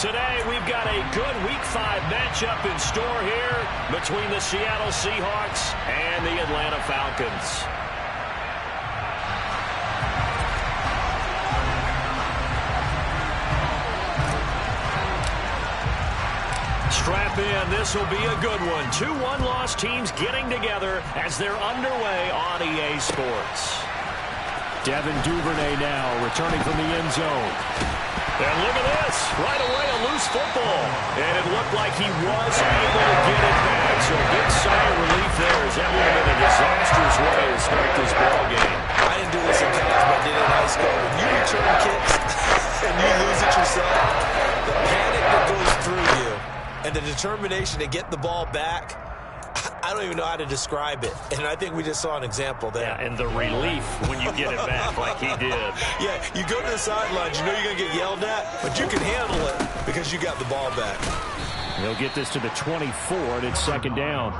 Today, we've got a good Week 5 matchup in store here between the Seattle Seahawks and the Atlanta Falcons. Strap in. This will be a good one. 2 one-loss teams getting together as they're underway on EA Sports. Devin Duvernay now returning from the end zone. And look at this. Right away, a loose football. And it looked like he was able to get it back. So a big sigh of relief there, as that would have been a disastrous way to start this ball game. I didn't do this in college, but I did it in high school. When you return kicks and you lose it yourself, the panic that goes through you and the determination to get the ball back, I don't even know how to describe it. And I think we just saw an example there. Yeah, and the relief when you get it back like he did. Yeah, you go to the sidelines, you know you're going to get yelled at, but you can handle it because you got the ball back. They'll get this to the 24, and it's second down.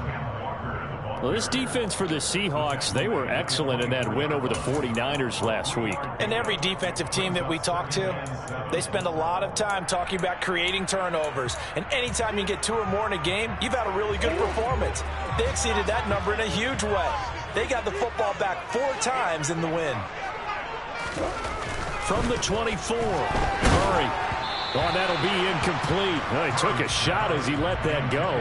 Well, this defense for the Seahawks, they were excellent in that win over the 49ers last week. And every defensive team that we talk to, they spend a lot of time talking about creating turnovers. And anytime you get 2 or more in a game, you've had a really good performance. They exceeded that number in a huge way. They got the football back 4 times in the win. From the 24, Murray. Oh, that'll be incomplete. Well, he took a shot as he let that go.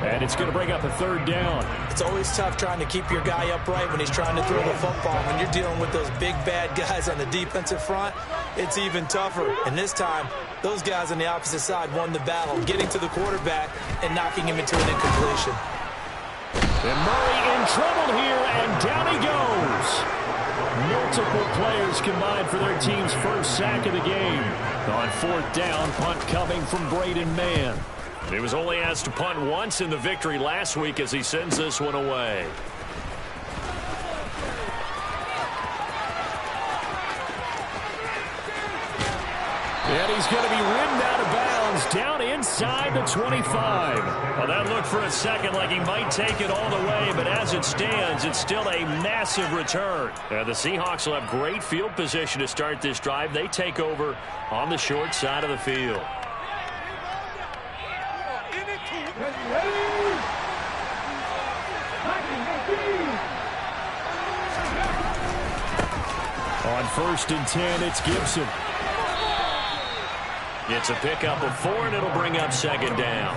And it's going to bring up a third down. It's always tough trying to keep your guy upright when he's trying to throw the football. When you're dealing with those big, bad guys on the defensive front, it's even tougher. And this time, those guys on the opposite side won the battle, getting to the quarterback and knocking him into an incompletion. And Murray in trouble here, and down he goes. Multiple players combined for their team's first sack of the game. On 4th down, punt coming from Braden Mann. He was only asked to punt once in the victory last week as he sends this one away. And he's going to be ridden out of bounds down inside the 25. Well, that looked for a second like he might take it all the way, but as it stands, it's still a massive return. The Seahawks will have great field position to start this drive. They take over on the short side of the field. On 1st and 10, it's Gibson. It's a pickup of 4, and it'll bring up second down.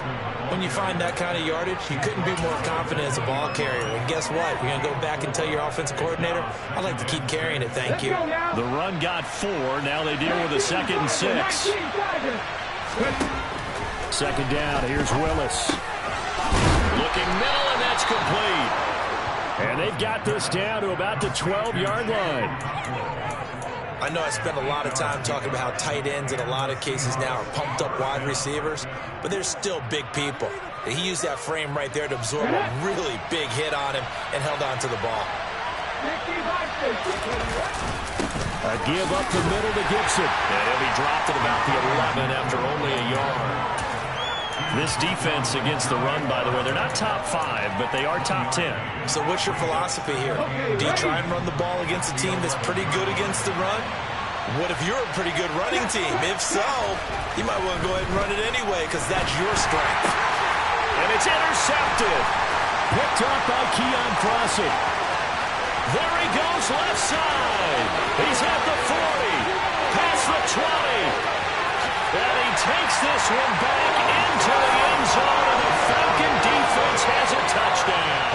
When you find that kind of yardage, you couldn't be more confident as a ball carrier. And guess what? You're going to go back and tell your offensive coordinator, I'd like to keep carrying it, thank you. The run got 4. Now they deal with a 2nd and 6. Second down, here's Willis. Looking middle, and that's complete. And they've got this down to about the 12-yard line. I know I spent a lot of time talking about how tight ends in a lot of cases now are pumped up wide receivers, but they're still big people. And he used that frame right there to absorb a really big hit on him and held on to the ball. A give up the middle to Gibson. And he'll be dropped at about the 11 after only a yard. This defense against the run, by the way, they're not top 5, but they are top 10. So what's your philosophy here? Do you try and run the ball against a team that's pretty good against the run? What if you're a pretty good running team? If so, you might want to go ahead and run it anyway because that's your strength. And it's intercepted. Picked up by Keon Crossing. There he goes left side. He's at the 40. Past the 20. And he takes this one back into the end zone, and the Falcon defense has a touchdown.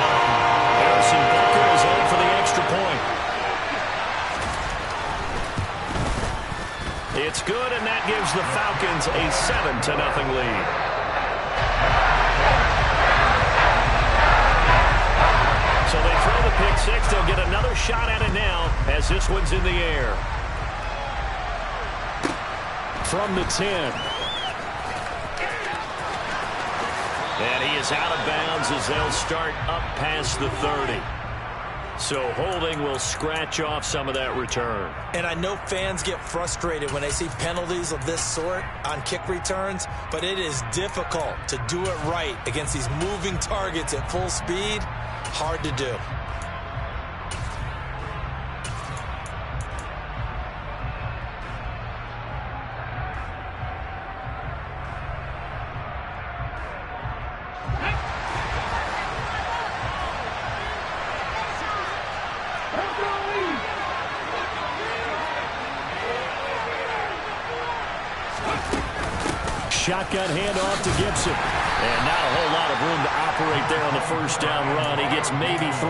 Harrison Butker is on for the extra point. It's good, and that gives the Falcons a 7-0 lead. So they throw the pick six. They'll get another shot at it now as this one's in the air. From the 10. And he is out of bounds as they'll start up past the 30. So holding will scratch off some of that return. And I know fans get frustrated when they see penalties of this sort on kick returns, but it is difficult to do it right against these moving targets at full speed. Hard to do. shotgun handoff to Gibson. And not a whole lot of room to operate there on the first down run. He gets maybe 3.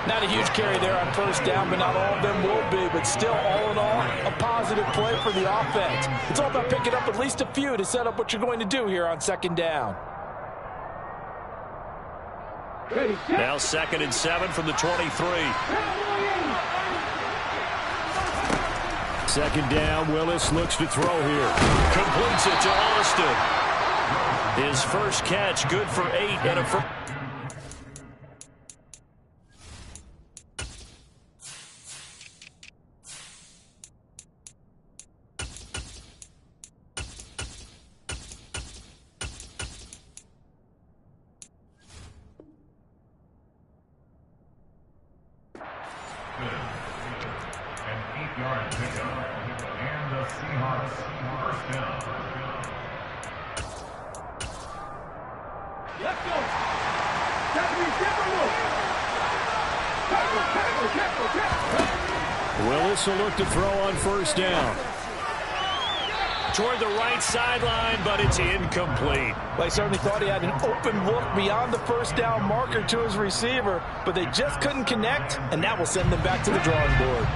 Not a huge carry there on first down, but not all of them will be. But still, all in all, a positive play for the offense. It's all about picking up at least a few to set up what you're going to do here on second down. Now 2nd and 7 from the 23. Second down, Willis looks to throw here. Completes it to Austin. His first catch, good for 8 and a first. Willis will look to throw on first down. Toward the right sideline, but it's incomplete. Well, he certainly thought he had an open look beyond the first down marker to his receiver, but they just couldn't connect, and that will send them back to the drawing board.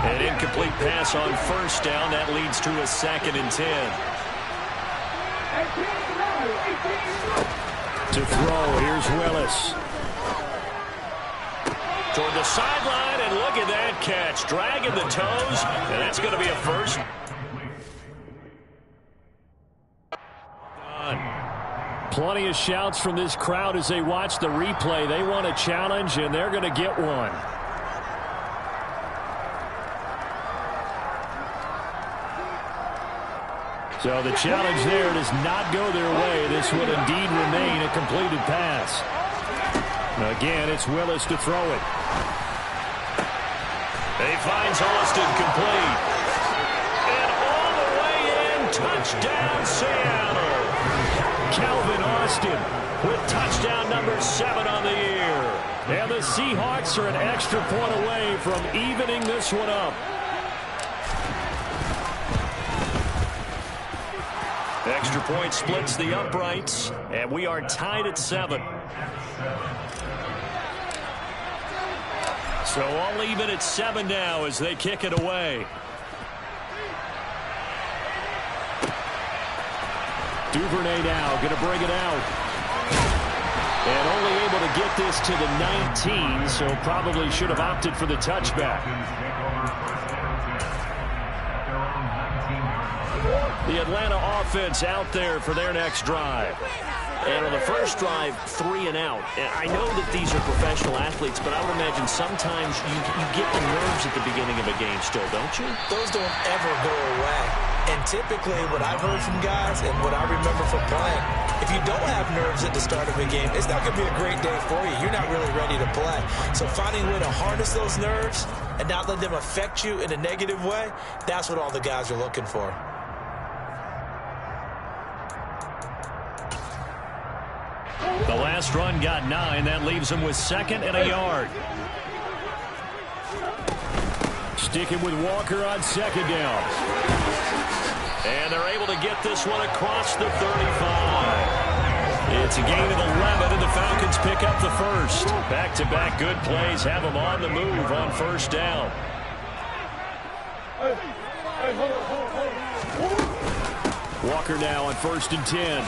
An incomplete pass on first down. That leads to a 2nd and 10. To throw, here's Willis. Toward the sideline, and look at that catch. Dragging the toes, and that's going to be a first. Plenty of shouts from this crowd as they watch the replay. They want a challenge, and they're going to get one. So the challenge there does not go their way. This would indeed remain a completed pass. Again, it's Willis to throw it. He finds Austin complete. And all the way in, touchdown Seattle. Calvin Austin with touchdown number 7 on the year. And the Seahawks are an extra point away from evening this one up. Extra point splits the uprights, and we are tied at 7. So all even at 7 now as they kick it away. Duvernay now going to bring it out. And only able to get this to the 19, so probably should have opted for the touchback. The Atlanta offense out there for their next drive. And on the first drive, 3 and out. And I know that these are professional athletes, but I would imagine sometimes you get the nerves at the beginning of a game still, don't you? Those don't ever go away. And typically what I've heard from guys and what I remember from playing, if you don't have nerves at the start of a game, it's not going to be a great day for you. You're not really ready to play. So finding a way to harness those nerves and not let them affect you in a negative way, that's what all the guys are looking for. The last run got 9. That leaves them with 2nd and a yard. Sticking with Walker on 2nd down. And they're able to get this one across the 35. It's a gain of 11, and the Falcons pick up the first. Back-to-back good plays have them on the move on first down. Walker now on 1st and 10.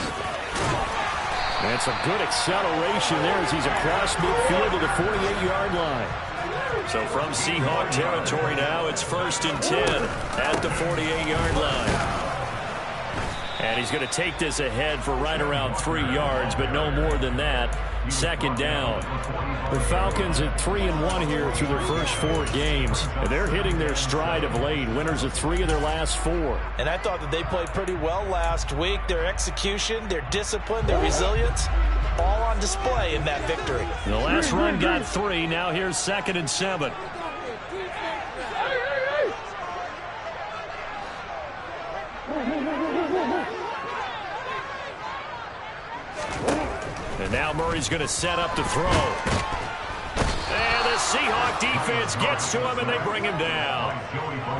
And some good acceleration there as he's across midfield to the 48-yard line. So from Seahawk territory now, it's 1st and 10 at the 48-yard line. And he's going to take this ahead for right around 3 yards, but no more than that. 2nd down. The Falcons at 3-1 here through their first 4 games. And they're hitting their stride of late. Winners of 3 of their last 4. And I thought that they played pretty well last week. Their execution, their discipline, their resilience, all on display in that victory. The last run got 3. Now here's 2nd and 7. And now Murray's going to set up to throw. And the Seahawk defense gets to him, and they bring him down.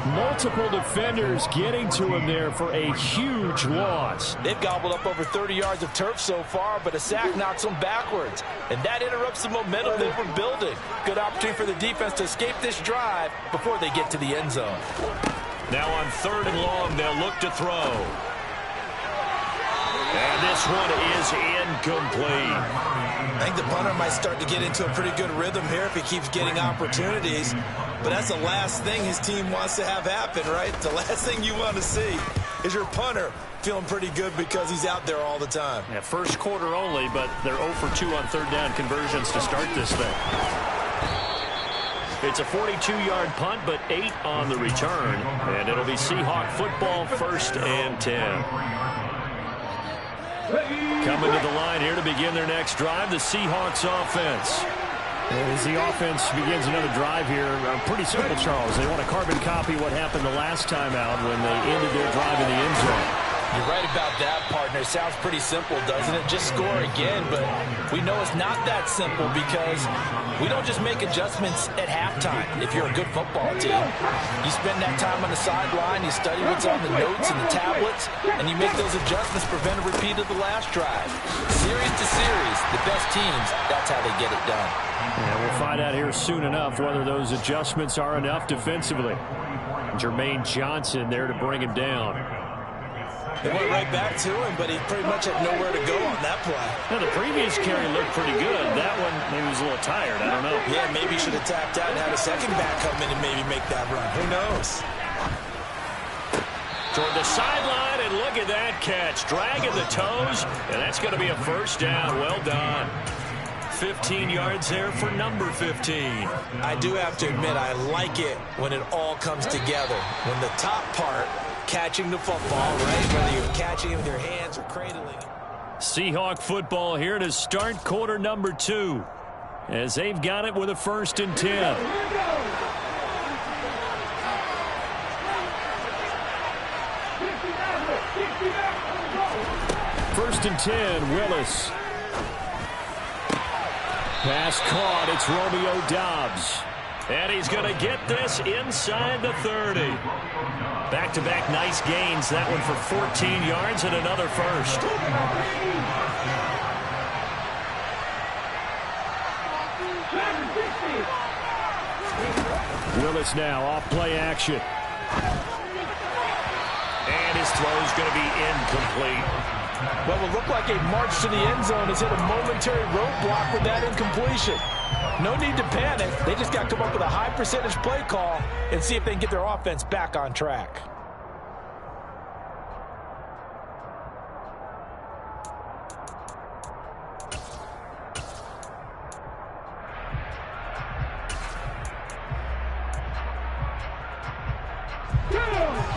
Multiple defenders getting to him there for a huge loss. They've gobbled up over 30 yards of turf so far, but a sack knocks them backwards. And that interrupts the momentum they were building. Good opportunity for the defense to escape this drive before they get to the end zone. Now on 3rd and long, they'll look to throw. And this one is incomplete. I think the punter might start to get into a pretty good rhythm here if he keeps getting opportunities. But that's the last thing his team wants to have happen, right? The last thing you want to see is your punter feeling pretty good because he's out there all the time. Yeah, first quarter only, but they're 0 for 2 on 3rd down conversions to start this thing. It's a 42-yard punt, but 8 on the return. And it'll be Seahawk football, 1st and 10. Coming to the line here to begin their next drive, the Seahawks offense. As the offense begins another drive here, pretty simple, Charles. They want to carbon copy what happened the last time out when they ended their drive in the end zone. You're right about that, partner. Sounds pretty simple, doesn't it? Just score again, but we know it's not that simple because we don't just make adjustments at halftime if you're a good football team. You spend that time on the sideline, you study what's on the notes and the tablets, and you make those adjustments to prevent a repeat of the last drive. Series to series, the best teams, that's how they get it done. Yeah, we'll find out here soon enough whether those adjustments are enough defensively. Jermaine Johnson there to bring him down. They went right back to him, but he pretty much had nowhere to go on that play. Now, the previous carry looked pretty good. That one, maybe was a little tired. I don't know. Yeah, maybe he should have tapped out and had a second back come in and maybe make that run. Who knows? Toward the sideline, and look at that catch. Dragging the toes, and that's going to be a 1st down. Well done. 15 yards there for number 15. I do have to admit, I like it when it all comes together. When the top part, catching the football, right? Whether you're catching it with your hands or cradling it. Seahawk football here to start quarter number 2. As they've got it with a 1st and 10. 1st and 10, Willis. Pass caught, it's Romeo Doubs. And he's going to get this inside the 30. Back-to-back nice gains. That one for 14 yards and another 1st. Willis now off play action. And his throw's going to be incomplete. What will look like a march to the end zone has hit a momentary roadblock with that incompletion. No need to panic. They just got to come up with a high percentage play call and see if they can get their offense back on track.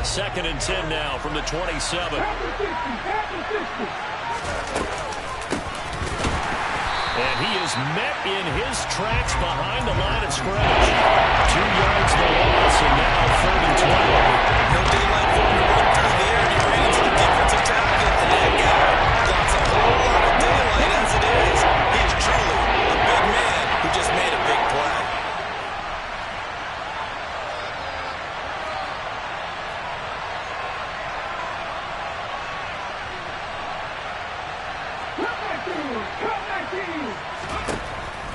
Second and 10 now from the 27. And he is met in his tracks behind the line of scrimmage. 2 yards the loss, and now 3rd and 12. No daylight for him to run through there, and he ran into the defensive tackle. And that guy blocks a whole lot of daylight as it is. He is truly a big man who just made a big play.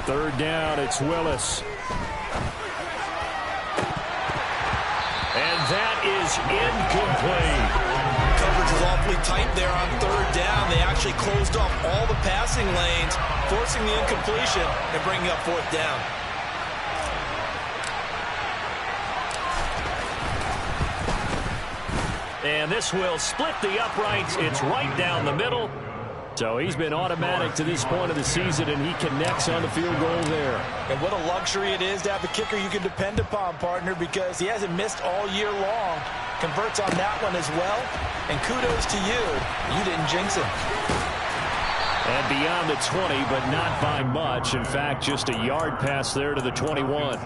Third down, it's Willis. And that is incomplete. Coverage was awfully tight there on 3rd down. They actually closed off all the passing lanes, forcing the incompletion and bringing up 4th down. And this will split the uprights. It's right down the middle. So he's been automatic to this point of the season, and he connects on the field goal there. And what a luxury it is to have a kicker you can depend upon, partner, because he hasn't missed all year long. Converts on that one as well. And kudos to you. You didn't jinx him. And beyond the 20, but not by much. In fact, just a yard pass there to the 21.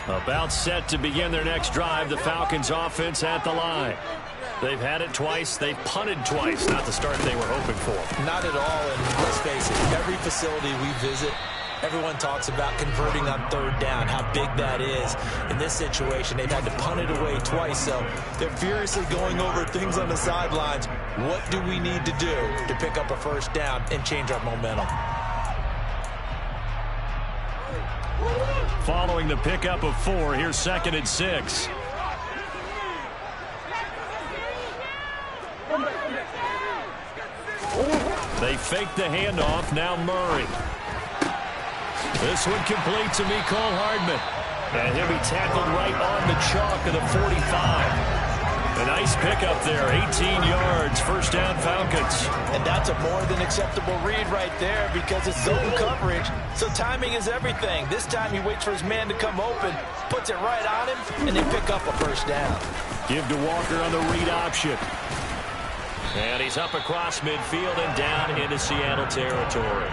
About set to begin their next drive, the Falcons offense at the line. They've had it twice. They've punted twice. Not the start they were hoping for. Not at all, and let's face it, every facility we visit, everyone talks about converting on third down, how big that is. In this situation, they've had to punt it away twice, so they're furiously going over things on the sidelines. What do we need to do to pick up a first down and change our momentum? Following the pickup of 4, here's 2nd and 6. They fake the handoff. Now Murray. This one complete to Mecole Hardman. And he'll be tackled right on the chalk of the 45. A nice pickup there. 18 yards. First down, Falcons. And that's a more than acceptable read right there because it's zone coverage. So timing is everything. This time he waits for his man to come open, puts it right on him, and they pick up a first down. Give to Walker on the read option. And he's up across midfield and down into Seattle territory.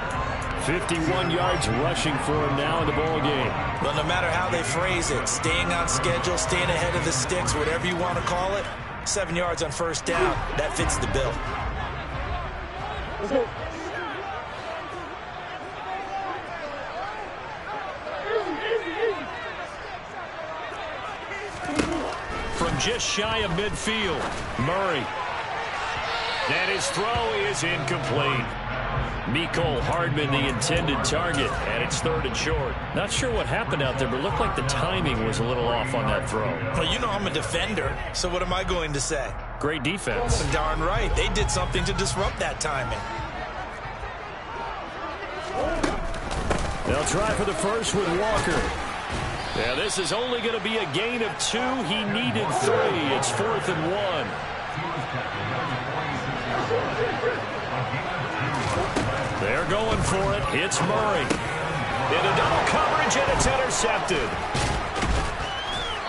51 yards rushing for him now in the ball game. Well, no matter how they phrase it, staying on schedule, staying ahead of the sticks, whatever you want to call it, 7 yards on first down, that fits the bill. From just shy of midfield, Murray. And his throw is incomplete. Mecole Hardman, the intended target, and it's 3rd and short. Not sure what happened out there, but it looked like the timing was a little off on that throw. Well, you know I'm a defender, so what am I going to say? Great defense. Darn right. They did something to disrupt that timing. They'll try for the first with Walker. Yeah, this is only going to be a gain of 2. He needed 3. It's 4th and 1. They're going for it. It's Murray. Into double coverage, and it's intercepted.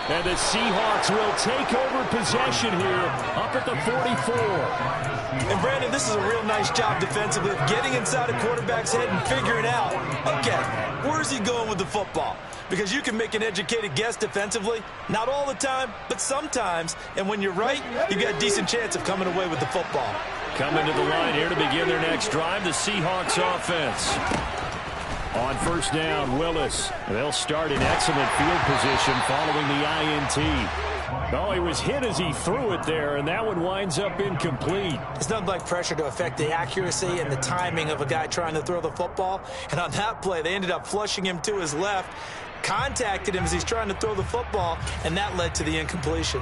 And the Seahawks will take over possession here up at the 44. And, Brandon, this is a real nice job defensively of getting inside a quarterback's head and figuring out, okay, where's he going with the football? Because you can make an educated guess defensively. Not all the time, but sometimes. And when you're right, you've got a decent chance of coming away with the football. Coming to the line here to begin their next drive, the Seahawks offense. On first down, Willis. They'll start in excellent field position following the INT. Oh, he was hit as he threw it there, and that one winds up incomplete. It's nothing like pressure to affect the accuracy and the timing of a guy trying to throw the football. And on that play, they ended up flushing him to his left, contacted him as he's trying to throw the football, and that led to the incompletion.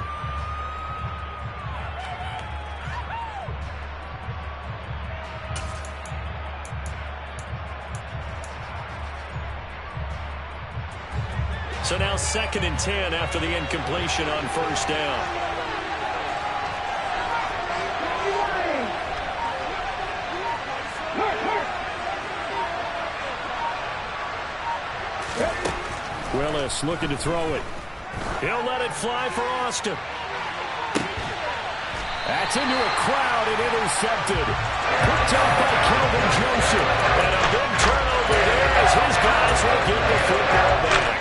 So now 2nd and 10 after the incompletion on first down. Willis looking to throw it. He'll let it fly for Austin. That's into a crowd and intercepted. Picked up by Kelvin Joseph. And a big turnover there as his guys will get the football back.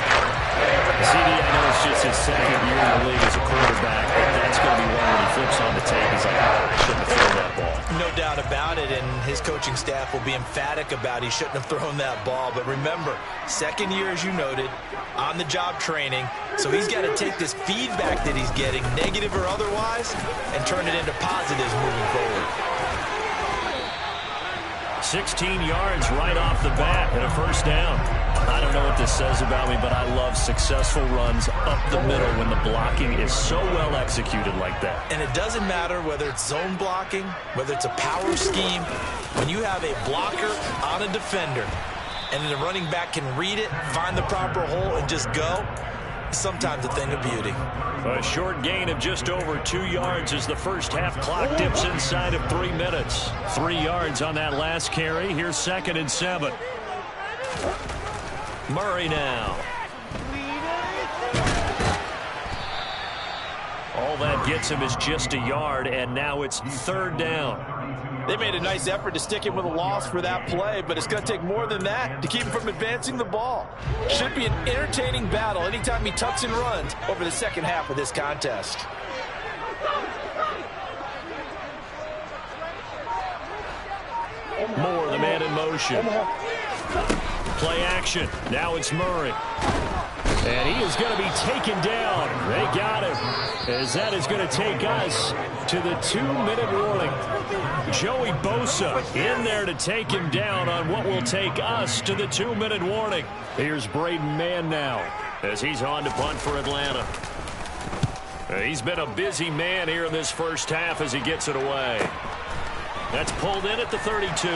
CD, I know it's just his 2nd year in the league as a quarterback, but that's going to be one when he flips on the tape. He's like, I shouldn't have thrown that ball. No doubt about it, and his coaching staff will be emphatic about he shouldn't have thrown that ball. But remember, 2nd year, as you noted, on-the-job training, so he's got to take this feedback that he's getting, negative or otherwise, and turn it into positives moving forward. 16 yards right off the bat and a first down. I don't know what this says about me, but I love successful runs up the middle when the blocking is so well executed like that. And it doesn't matter whether it's zone blocking, whether it's a power scheme. When you have a blocker on a defender and the running back can read it, find the proper hole, and just go, sometimes a thing of beauty. A short gain of just over 2 yards as the first half clock dips inside of 3 minutes. 3 yards on that last carry. Here's 2nd and 7. Murray now. All that gets him is just a yard, and now it's 3rd down. They made a nice effort to stick him with a loss for that play, but it's going to take more than that to keep him from advancing the ball. Should be an entertaining battle anytime he tucks and runs over the second half of this contest. Moore, the man in motion. Play action. Now it's Murray. And he is going to be taken down. They got him. As that is going to take us to the 2-minute warning. Joey Bosa in there to take him down on what will take us to the 2-minute warning. Here's Braden Mann now as he's on to punt for Atlanta. He's been a busy man here in this first half as he gets it away. That's pulled in at the 32.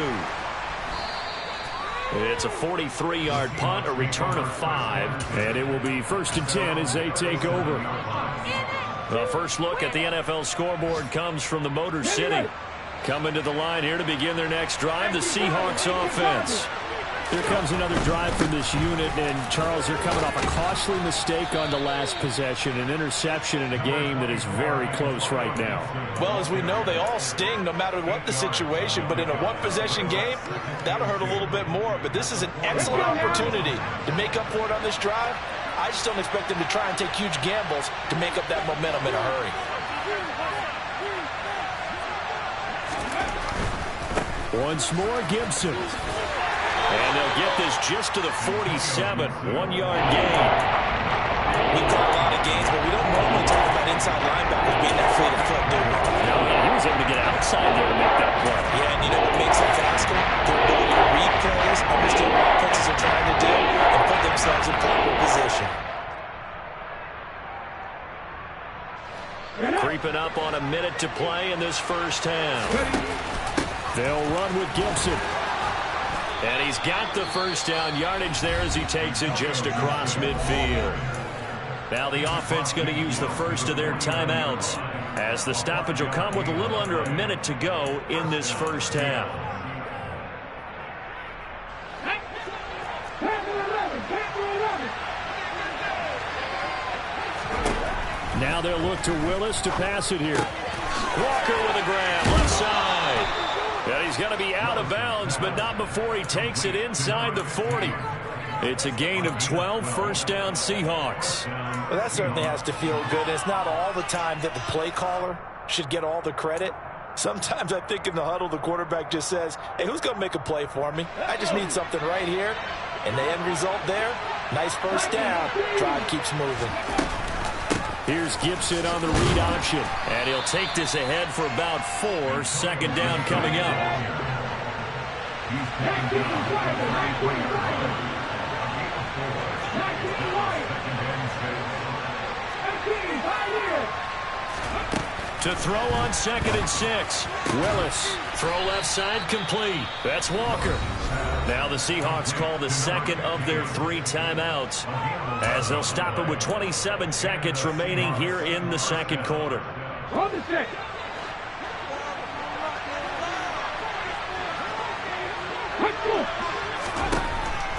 It's a 43-yard punt, a return of 5, and it will be 1st and 10 as they take over. The first look at the NFL scoreboard comes from the Motor City. Coming to the line here to begin their next drive, the Seahawks offense. Here comes another drive from this unit, and Charles, they're coming off a costly mistake on the last possession, an interception in a game that is very close right now. Well, as we know, they all sting no matter what the situation, but in a one-possession game, that'll hurt a little bit more. But this is an excellent opportunity to make up for it on this drive. I just don't expect them to try and take huge gambles to make up that momentum in a hurry. Once more, Gibson. And they'll get this just to the 47, 1-yard gain. We call a lot of gains, but we don't normally talk about inside linebackers being that fleet of foot, do we? No, he was able to get outside there to make that play. Yeah, and you know what makes them faster? Their ability to read plays, understand what offenses are trying to do, and put themselves in proper position. Creeping up on a minute to play in this first half. They'll run with Gibson. And he's got the first down yardage there as he takes it just across midfield. Now the offense going to use the first of their timeouts as the stoppage will come with a little under a minute to go in this first half. Now they'll look to Willis to pass it here. Walker with a grab, left side. And he's going to be out of bounds, but not before he takes it inside the 40. It's a gain of 12, first down Seahawks. Well, that certainly has to feel good. It's not all the time that the play caller should get all the credit. Sometimes I think in the huddle, the quarterback just says, hey, who's going to make a play for me? I just need something right here. And the end result there, nice first down. Drive keeps moving. Here's Gibson on the read option. And he'll take this ahead for about 4. Second down coming up. To throw on 2nd and 6. Willis. Throw left side complete. That's Walker. Now the Seahawks call the second of their 3 timeouts as they'll stop it with 27 seconds remaining here in the second quarter. On the stick.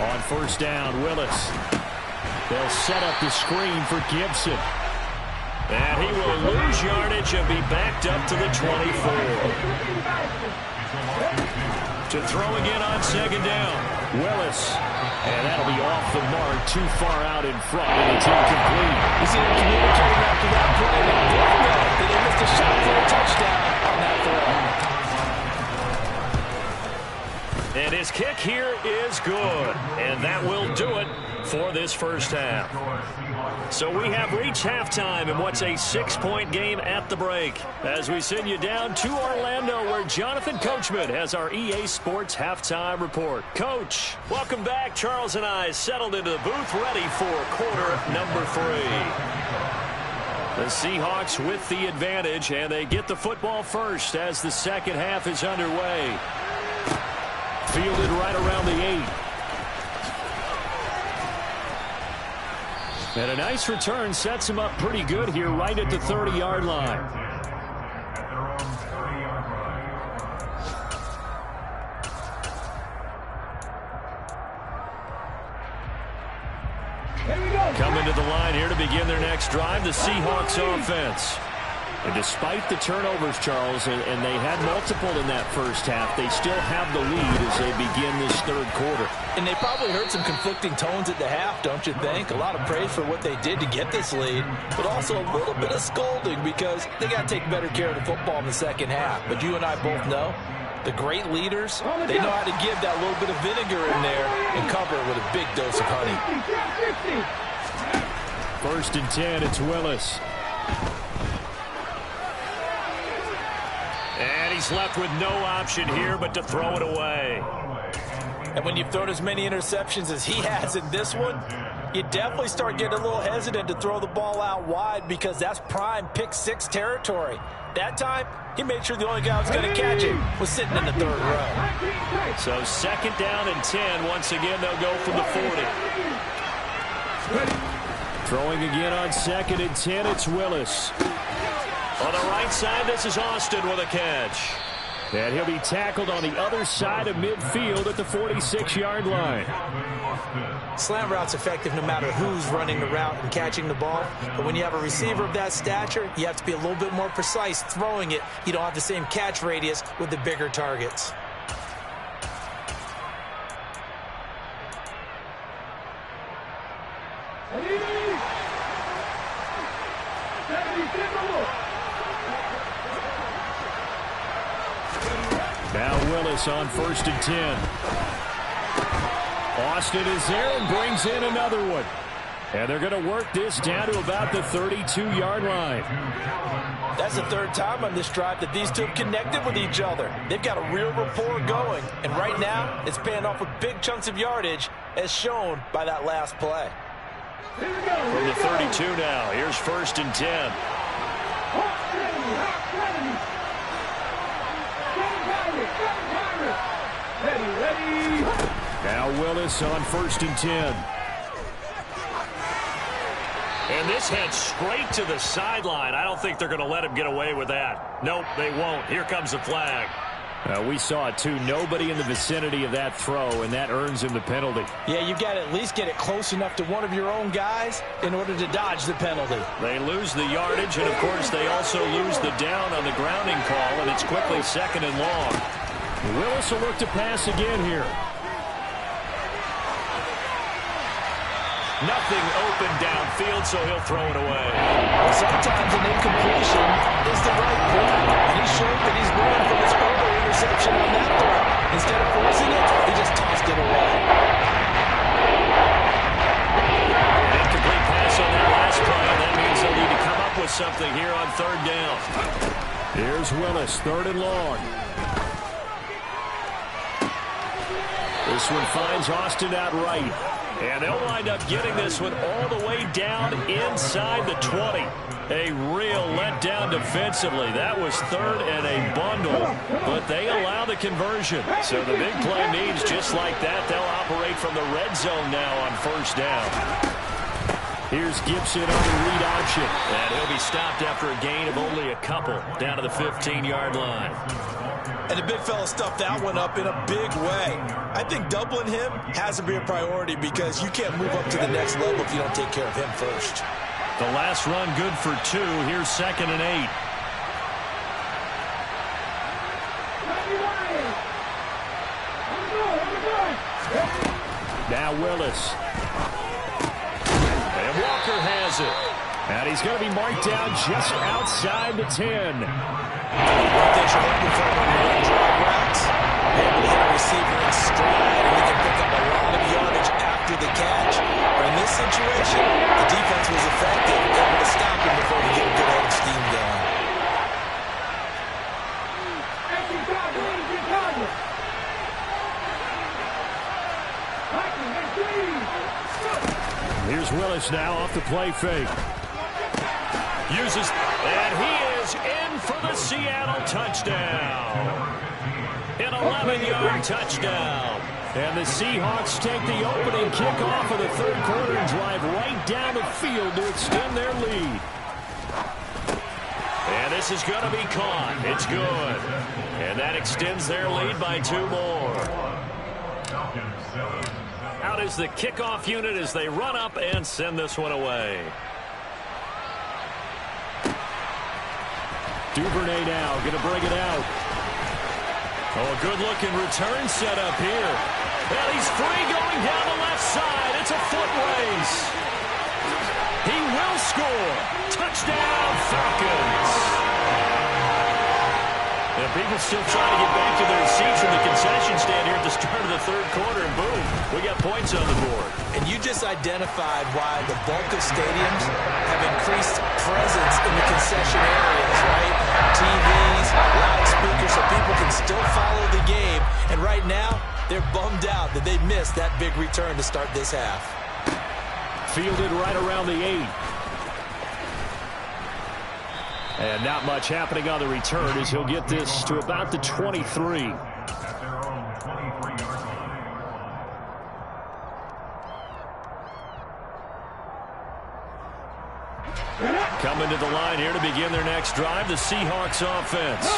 On first down, Willis. They'll set up the screen for Gibson. And he will lose yardage and be backed up to the 24. To throw again on second down. Willis. And that'll be off the mark, too far out in front, and it's incomplete. You see them communicating after that play. They missed a shot for a touchdown on that throw. And his kick here is good. And that will do it for this first half. So we have reached halftime in what's a 6-point game at the break as we send you down to Orlando where Jonathan Coachman has our EA Sports halftime report. Coach, welcome back. Charles and I settled into the booth ready for quarter number 3. The Seahawks with the advantage, and they get the football first as the second half is underway. Fielded right around the 8. And a nice return sets him up pretty good here right at the 30-yard line. Coming to the line here to begin their next drive, the Seahawks offense. And despite the turnovers, Charles, and they had multiple in that first half, they still have the lead as they begin this third quarter. And they probably heard some conflicting tones at the half, don't you think? A lot of praise for what they did to get this lead, but also a little bit of scolding because they got to take better care of the football in the second half. But you and I both know The great leaders, they know how to give that little bit of vinegar in there and cover it with a big dose of honey. 1st and 10, it's Willis. And he's left with no option here but to throw it away. And when you've thrown as many interceptions as he has in this one, you definitely start getting a little hesitant to throw the ball out wide because that's prime pick 6 territory. That time, he made sure the only guy who was going to catch it was sitting in the 3rd row. So 2nd down and 10. Once again, they'll go from the 40. Throwing again on 2nd and 10, it's Willis. On the right side, this is Austin with a catch. And he'll be tackled on the other side of midfield at the 46-yard line. Slant route's effective no matter who's running the route and catching the ball. But when you have a receiver of that stature, you have to be a little bit more precise throwing it. You don't have the same catch radius with the bigger targets. Now Willis on 1st and 10. Austin is there and brings in another one. And they're going to work this down to about the 32-yard line. That's the 3rd time on this drive that these two have connected with each other. They've got a real rapport going. And right now, it's paying off with big chunks of yardage, as shown by that last play. From the 32 now, here's 1st and 10. Now Willis on 1st and 10. And this heads straight to the sideline. I don't think they're going to let him get away with that. Nope, they won't. Here comes the flag. We saw it too. Nobody in the vicinity of that throw, and that earns him the penalty. Yeah, you've got to at least get it close enough to one of your own guys in order to dodge the penalty. They lose the yardage, and of course they also lose the down on the grounding call, and it's quickly 2nd and long. Willis will look to pass again here. Nothing open downfield, so he'll throw it away. Sometimes an incompletion is the right play. And he showed that he's learned from his earlier interception on that throw. Instead of forcing it, he just tossed it away. Incomplete pass on that last play, and that means they'll need to come up with something here on 3rd down. Here's Willis, 3rd and long. This one finds Austin out right. And they'll wind up getting this one all the way down inside the 20. A real letdown defensively. That was 3rd and a bundle, but they allow the conversion. So the big play means just like that, they'll operate from the red zone now on 1st down. Here's Gibson on the read option. And he'll be stopped after a gain of only a couple down to the 15-yard line. And the big fella stuffed that one up in a big way. I think doubling him has to be a priority because you can't move up to the next level if you don't take care of him first. The last run good for 2. Here's 2nd and 8. Now Willis. And Walker has it. And he's going to be marked down just outside the 10. What they should look for when you run drag routes, able to hit a receiver in stride, and he can pick up a lot of yardage after the catch. But in this situation, the defense was effective, able to stop him before he get a good head of steam going. Here's Willis now off the play fake. Uses, and he is in for the Seattle touchdown. An 11-yard touchdown. And the Seahawks take the opening kickoff of the 3rd quarter and drive right down the field to extend their lead. And this is going to be caught. It's good. And that extends their lead by 2 more. Out is the kickoff unit as they run up and send this one away. Duvernay now going to bring it out. Oh, a good-looking return set up here. And he's free going down the left side. It's a foot race. He will score. Touchdown, Falcons. And People still trying to get back to their seats in the concession stand here at the start of the third quarter, and boom, we got points on the board. And you just identified why the bulk of stadiums have increased presence in the concession areas, right? TVs, loudspeakers, so people can still follow the game. And right now, they're bummed out that they missed that big return to start this half. Fielded right around the 8. And not much happening on the return as he'll get this to about the 23. Coming to the line here to begin their next drive, the Seahawks offense.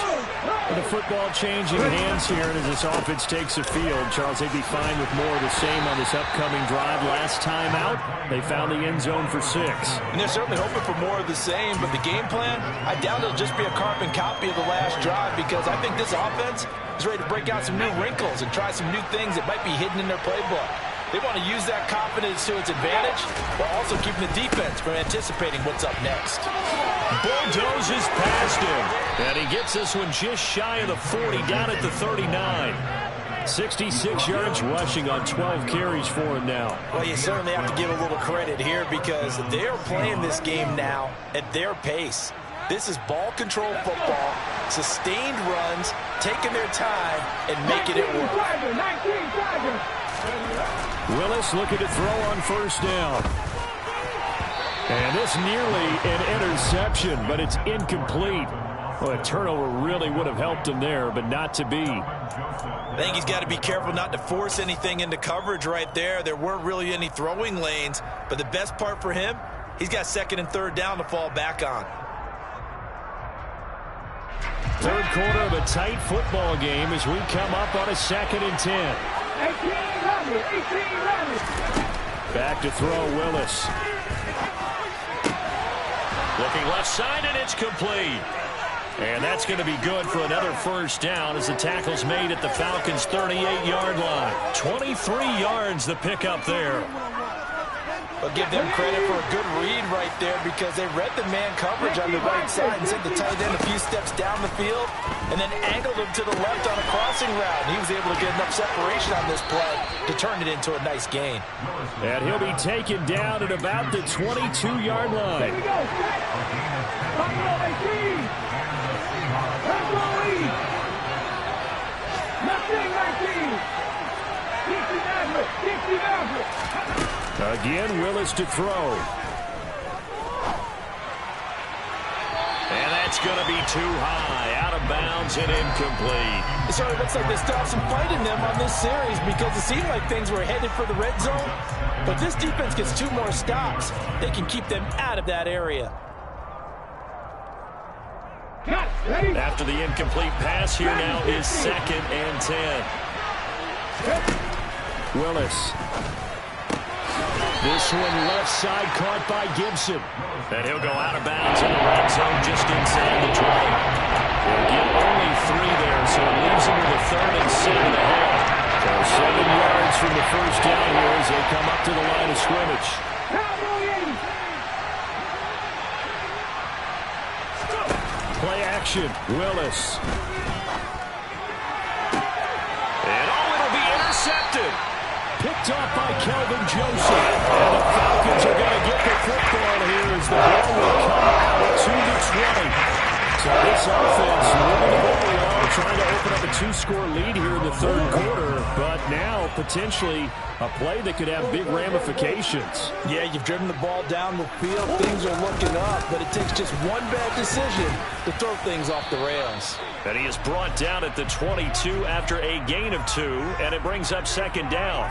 With the football changing hands here, and as this offense takes the field, Charles, they'd be fine with more of the same on this upcoming drive. Last time out, they found the end zone for 6. And they're certainly hoping for more of the same, but the game plan, I doubt it'll just be a carbon copy of the last drive, because I think this offense is ready to break out some new wrinkles and try some new things that might be hidden in their playbook. They want to use that confidence to its advantage while also keeping the defense from anticipating what's up next. Bulldozes past him, and he gets this one just shy of the 40, down at the 39. 66 yards rushing on 12 carries for him now. Well, you certainly have to give a little credit here because they are playing this game now at their pace. This is ball control football, sustained runs, taking their time, and making it work. Willis looking to throw on first down. And this nearly an interception, but it's incomplete. Well, a turnover really would have helped him there, but not to be. I think he's got to be careful not to force anything into coverage right there. There weren't really any throwing lanes, but the best part for him, he's got second and third down to fall back on. Third quarter of a tight football game as we come up on a 2nd and 10. Back to throw, Willis. Looking left side, and it's complete. And that's going to be good for another first down as the tackle's made at the Falcons' 38-yard line. 23 yards the pickup there. But give them credit for a good read right there because they read the man coverage on the right side and sent the tight end a few steps down the field and then angled him to the left on a crossing route. He was able to get enough separation on this play to turn it into a nice gain. And he'll be taken down at about the 22-yard line. Again, Willis to throw. And that's going to be too high. Out of bounds and incomplete. It sort of looks like they still have some fight in them on this series because it seemed like things were headed for the red zone. But this defense gets 2 more stops. They can keep them out of that area. After the incomplete pass, here now is 2nd and 10. Willis. This one left side caught by Gibson. And he'll go out of bounds in the red zone just inside the 20. He'll get only 3 there, so it leaves him with a 3rd and 7 ahead. So 7 yards from the first down here as they come up to the line of scrimmage. Play action, Willis. And it'll be intercepted. Picked off by Kelvin Joseph. And the Falcons are going to get the football here as the ball will come out to the 20. So this offense moving the ball along, trying to open up a 2-score lead here in the third quarter. But now potentially a play that could have big ramifications. Yeah, you've driven the ball down the field. Things are looking up, but it takes just one bad decision to throw things off the rails. And he is brought down at the 22 after a gain of 2, and it brings up 2nd down.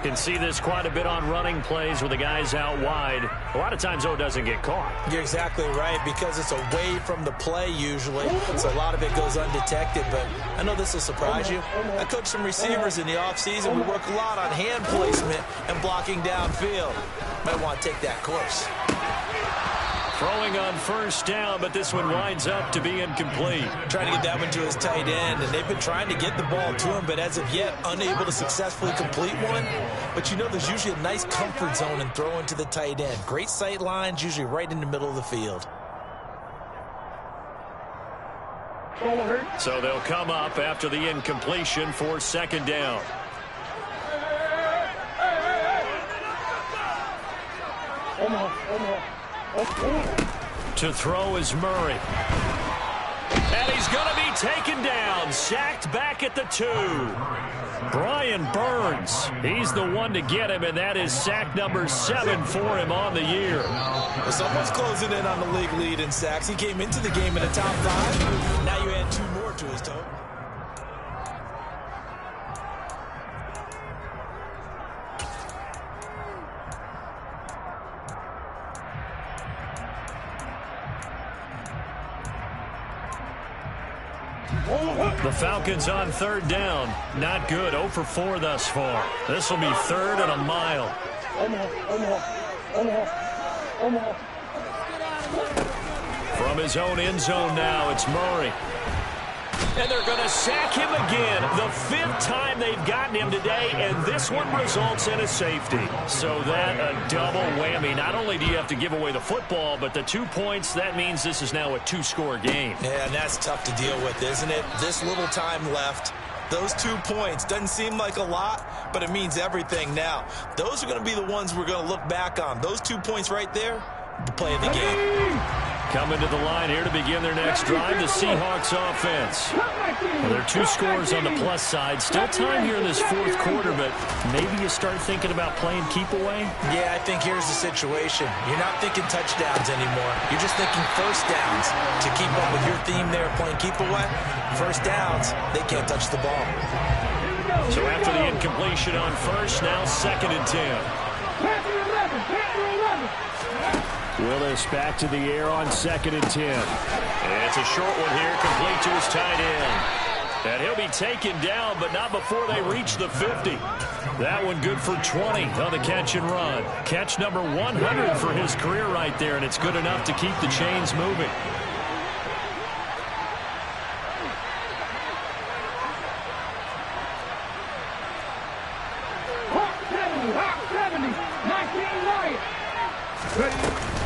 Can see this quite a bit on running plays with the guys out wide. A lot of times, though, it doesn't get caught. You're exactly right, because it's away from the play usually, so a lot of it goes undetected. But I know this will surprise you. I coach some receivers in the offseason. We work a lot on hand placement and blocking downfield. Might want to take that course. Throwing on first down, but this one winds up to be incomplete. Trying to get that one to his tight end, and they've been trying to get the ball to him, but as of yet, unable to successfully complete one. But you know there's usually a nice comfort zone in throwing to the tight end. Great sight lines, usually right in the middle of the field. So they'll come up after the incompletion for second down. To throw is Murray. And he's going to be taken down, sacked back at the 2. Brian Burns, he's the one to get him, and that is sack number 7 for him on the year. Well, someone's closing in on the league lead in sacks. He came into the game in the top 5. Now you add 2 more to his total. The Falcons on third down. Not good. 0 for 4 thus far. This will be 3rd and a mile. From his own end zone now, it's Murray. And they're going to sack him again. The 5th time they've gotten him today, and this one results in a safety. So that a double whammy. Not only do you have to give away the football, but the 2 points, that means this is now a 2-score game. Yeah, and that's tough to deal with, isn't it? This little time left. Those 2 points doesn't seem like a lot, but it means everything now. Those are going to be the ones we're going to look back on. Those 2 points right there, the play of the game. Coming to the line here to begin their next drive, the Seahawks offense. Well, there are 2 scores on the plus side. Still time here in this 4th quarter, but maybe you start thinking about playing keep away? Yeah, I think here's the situation. You're not thinking touchdowns anymore. You're just thinking first downs. To keep up with your theme there, playing keep away, first downs, they can't touch the ball. So after the incompletion on first, now 2nd and 10. Willis back to the air on 2nd and 10. And it's a short one here, complete to his tight end. And he'll be taken down, but not before they reach the 50. That one good for 20 on the catch and run. Catch number 100 for his career right there, and it's good enough to keep the chains moving.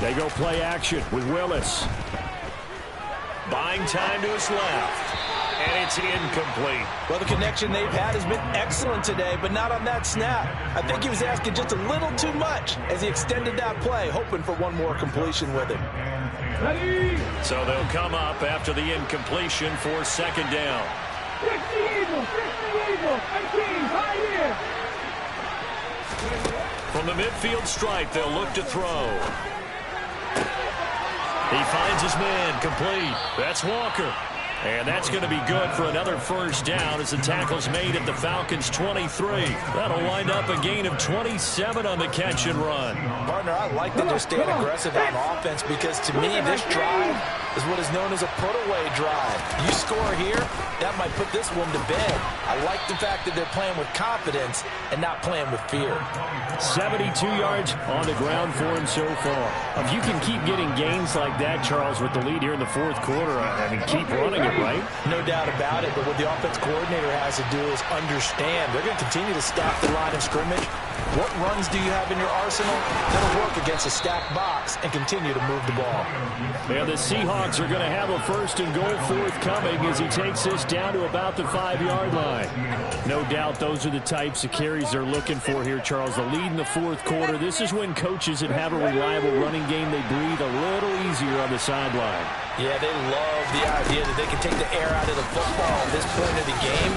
They go play action with Willis. Buying time to his left. And it's incomplete. Well, the connection they've had has been excellent today, but not on that snap. I think he was asking just a little too much as he extended that play, hoping for one more completion with him. So they'll come up after the incompletion for second down. From the midfield stripe, they'll look to throw. He finds his man, complete. That's Walker. And that's going to be good for another first down as the tackle's made at the Falcons' 23. That'll wind up a gain of 27 on the catch and run. Partner, I like that they're staying aggressive on offense because to me this drive is what is known as a put-away drive. You score here, that might put this one to bed. I like the fact that they're playing with confidence and not playing with fear. 72 yards on the ground for him so far. If you can keep getting gains like that, Charles, with the lead here in the 4th quarter, I mean, keep running it, right? No doubt about it, but what the offense coordinator has to do is understand they're going to continue to stack the line of scrimmage. What runs do you have in your arsenal? That'll work against a stacked box and continue to move the ball. Yeah, the Seahawks are going to have a 1st and goal forthcoming as he takes this down to about the 5-yard line. No doubt those are the types of carries they're looking for here, Charles. The lead in the 4th quarter. This is when coaches that have a reliable running game, they breathe a little easier on the sideline. Yeah, they love the idea that they can take the air out of the football at this point of the game.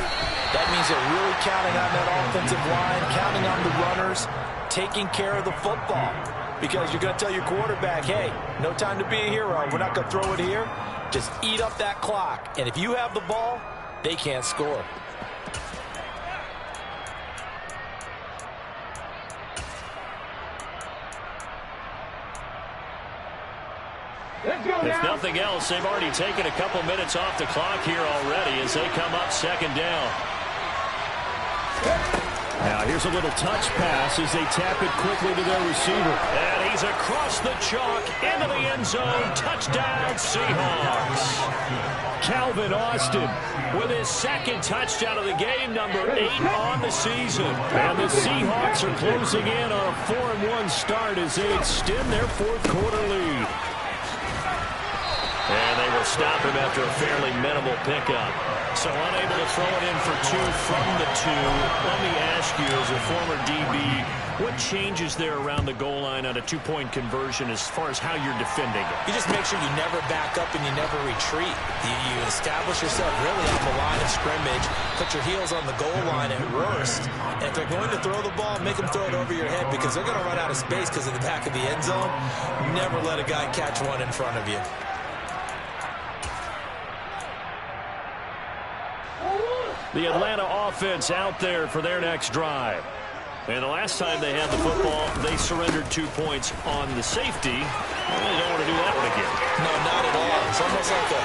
That means they're really counting on that offensive line, counting on the runners, taking care of the football. Because you're going to tell your quarterback, hey, no time to be a hero. We're not going to throw it here. Just eat up that clock. And if you have the ball, they can't score. If nothing else, they've already taken a couple minutes off the clock here already as they come up second down. Now here's a little touch pass as they tap it quickly to their receiver. And he's across the chalk into the end zone. Touchdown, Seahawks. Calvin Austin with his 2nd touchdown of the game, number 8 on the season. And the Seahawks are closing in on a 4-1 start as they extend their 4th quarter lead. And they will stop him after a fairly minimal pickup. So unable to throw it in for 2 from the 2. Let me ask you, as a former DB, what changes there around the goal line on a 2-point conversion as far as how you're defending it? You just make sure you never back up and you never retreat. You establish yourself really on the line of scrimmage, put your heels on the goal line at worst. And if they're going to throw the ball, make them throw it over your head because they're going to run out of space because of the back of the end zone. Never let a guy catch one in front of you. The Atlanta offense out there for their next drive. And the last time they had the football, they surrendered 2 points on the safety. Well, they don't want to do that one again. No, not at all. It's almost like a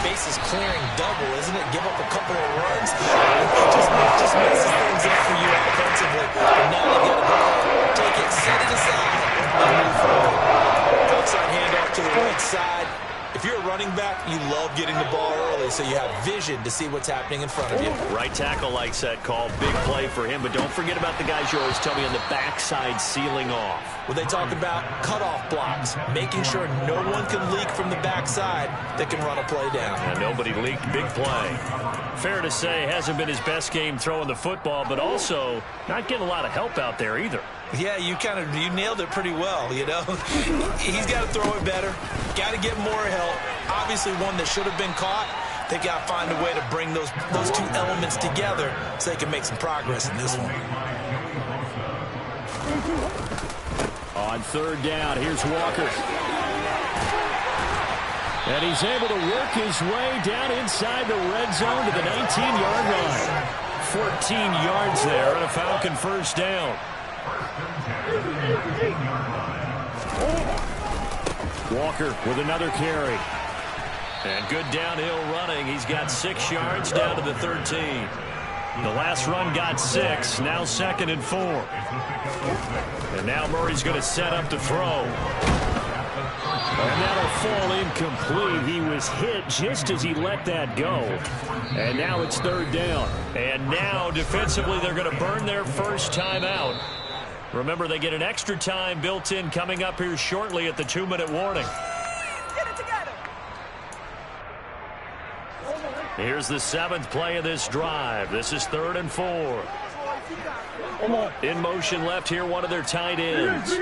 bases clearing double, isn't it? Give up a couple of runs. It just messes things up for you offensively. But now they got to go ahead, take it, set it aside, and move forward. Outside handoff to the right side. If you're a running back, you love getting the ball early so you have vision to see what's happening in front of you. Right tackle likes that call. Big play for him, but don't forget about the guys you always tell me on the backside sealing off. Well, they talk about cutoff blocks, making sure no one can leak from the backside that can run a play down. And nobody leaked. Big play. Fair to say, hasn't been his best game throwing the football, but also not getting a lot of help out there either. Yeah, you nailed it pretty well, you know. He's got to throw it better, got to get more help. Obviously one that should have been caught. They got to find a way to bring those two elements together so they can make some progress in this one. On 3rd down, here's Walker. And he's able to work his way down inside the red zone to the 19-yard line. 14 yards there and a Falcon 1st down. Walker with another carry. And good downhill running. He's got 6 yards down to the 13. The last run got 6. Now 2nd and 4. And now Murray's going to set up to throw. And that'll fall incomplete. He was hit just as he let that go. And now it's 3rd down. And now defensively they're going to burn their first timeout. Remember, they get an extra time built in coming up here shortly at the 2-minute warning. Get it together. Here's the 7th play of this drive. This is 3rd and 4. In motion left here, one of their tight ends.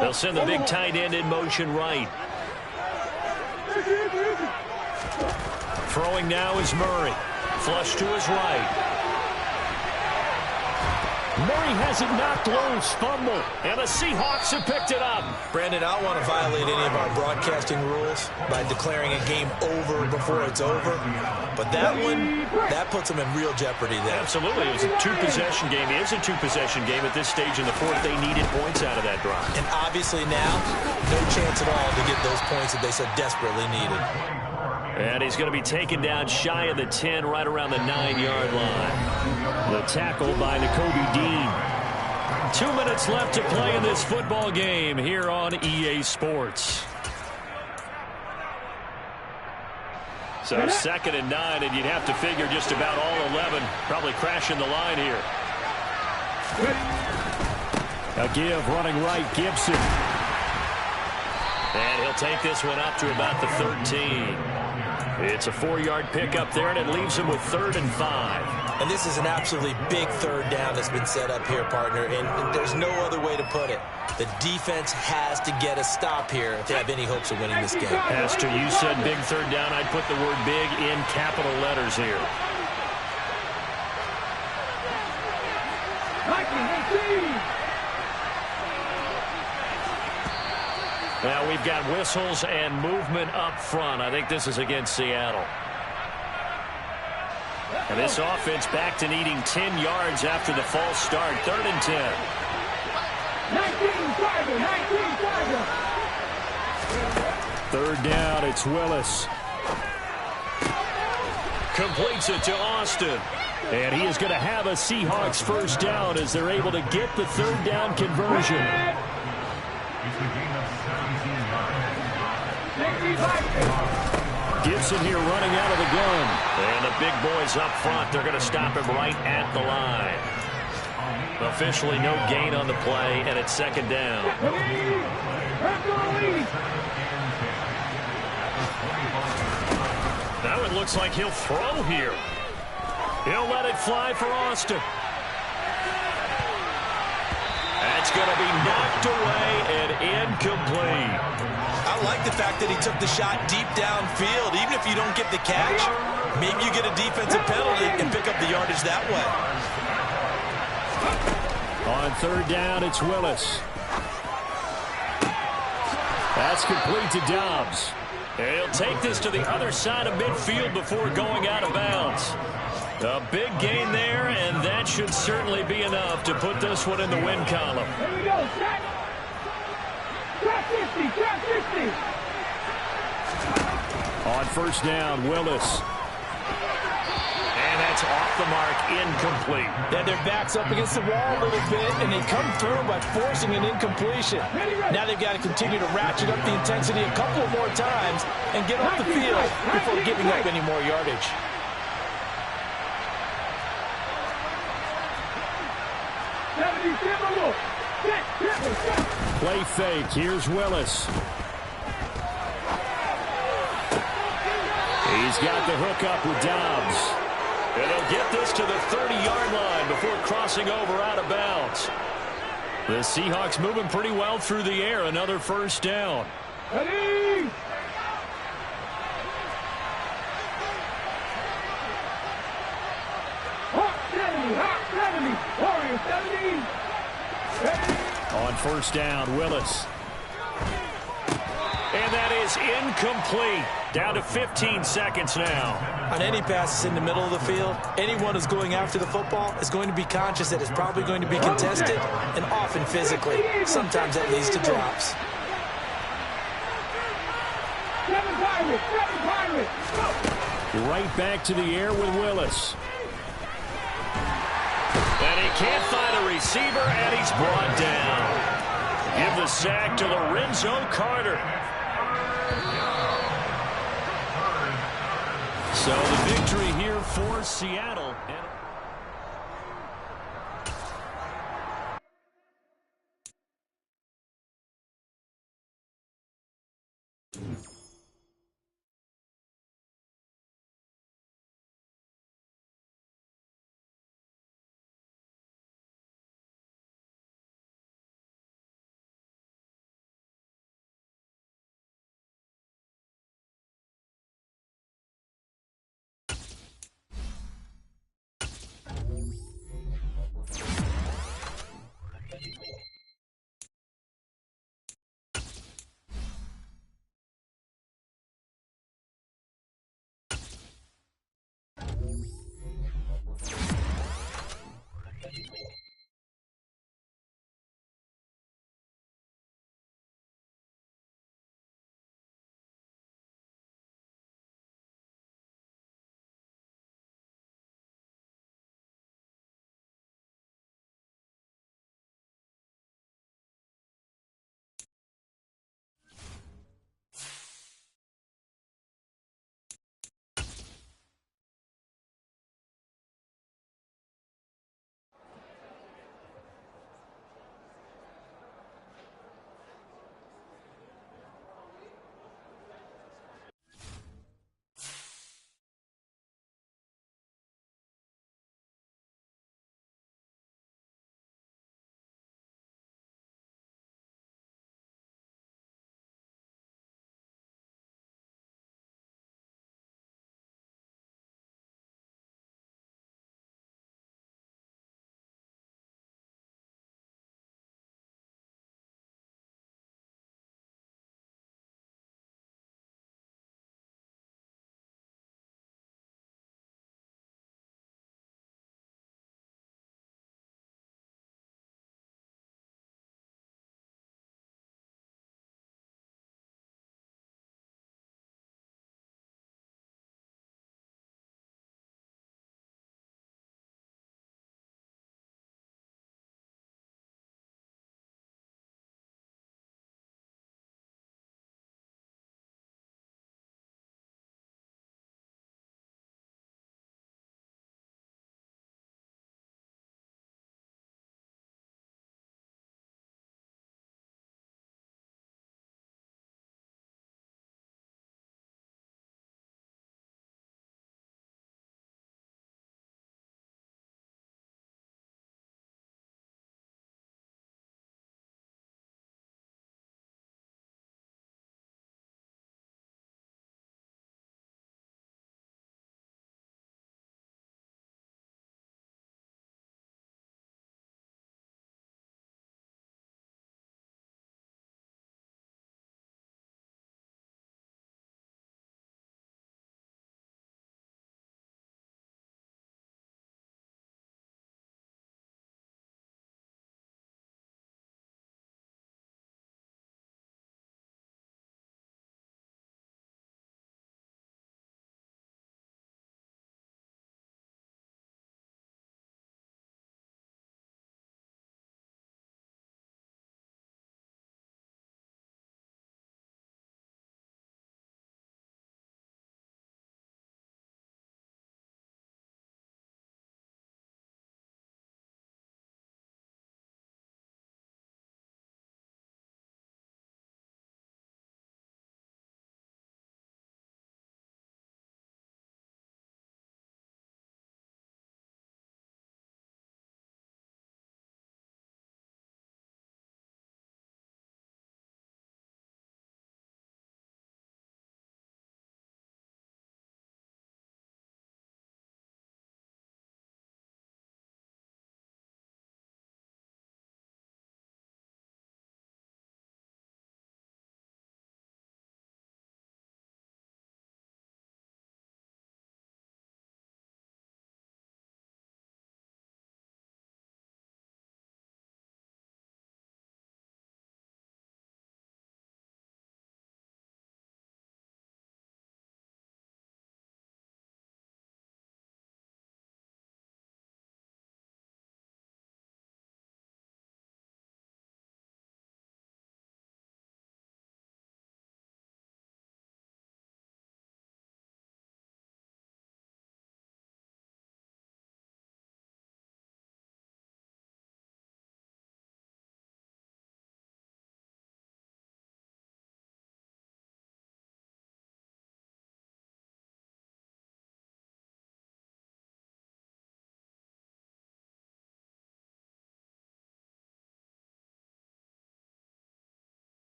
They'll send the big tight end in motion right. Throwing now is Murray. Flush to his right. Murray has it knocked loose. Fumble. And the Seahawks have picked it up. Brandon, I don't want to violate any of our broadcasting rules by declaring a game over before it's over. But that one, that puts them in real jeopardy there. Absolutely. It was a 2-possession game. It is a 2-possession game at this stage in the 4th. They needed points out of that drive. And obviously now, no chance at all to get those points that they so desperately needed. And he's going to be taken down shy of the 10, right around the 9-yard line. The tackle by Nakobe Dean. 2 minutes left to play in this football game here on EA Sports. So 2nd and 9, and you'd have to figure just about all 11 probably crashing the line here. A give running right, Gibson. And he'll take this one up to about the 13. It's a 4-yard pickup there, and it leaves him with 3rd and 5. And this is an absolutely big 3rd down that's been set up here, partner, and there's no other way to put it. The defense has to get a stop here if they have any hopes of winning this game. As to you said big 3rd down, I'd put the word big in capital letters here. Now we've got whistles and movement up front. I think this is against Seattle. And this offense back to needing 10 yards after the false start. 3rd and 10. 3rd down, it's Willis. Completes it to Austin. And he is going to have a Seahawks 1st down as they're able to get the 3rd down conversion. Gibson here running out of the gun. And the big boys up front, they're going to stop him right at the line. Officially no gain on the play, and it's 2nd down. Now it looks like he'll throw here. He'll let it fly for Austin. That's going to be knocked away and incomplete. I like the fact that he took the shot deep downfield. Even if you don't get the catch, maybe you get a defensive penalty and pick up the yardage that way. On third down, it's Willis. That's complete to Dobbs. He'll take this to the other side of midfield before going out of bounds. A big gain there, and that should certainly be enough to put this one in the win column. Here we go, track 50, track 50. On first down, Willis. And that's off the mark, incomplete. Yeah, their back's up against the wall a little bit, and they come through by forcing an incompletion. Now they've got to continue to ratchet up the intensity a couple more times and get off the field before giving up any more yardage. Play fake. Here's Willis. He's got the hook up with Dobbs. And he'll get this to the 30-yard line before crossing over out of bounds. The Seahawks moving pretty well through the air. Another first down. Ready? Hawk 70, Warrior 70. Ready? On first down, Willis. And that is incomplete. Down to 15 seconds now. On any passes in the middle of the field, anyone who's going after the football is going to be conscious that it's probably going to be contested and often physically. Sometimes that leads to drops. Seven Pirates. Right back to the air with Willis. And he can't find a receiver, and he's brought down. Give the sack to Lorenzo Carter. So the victory here for Seattle. And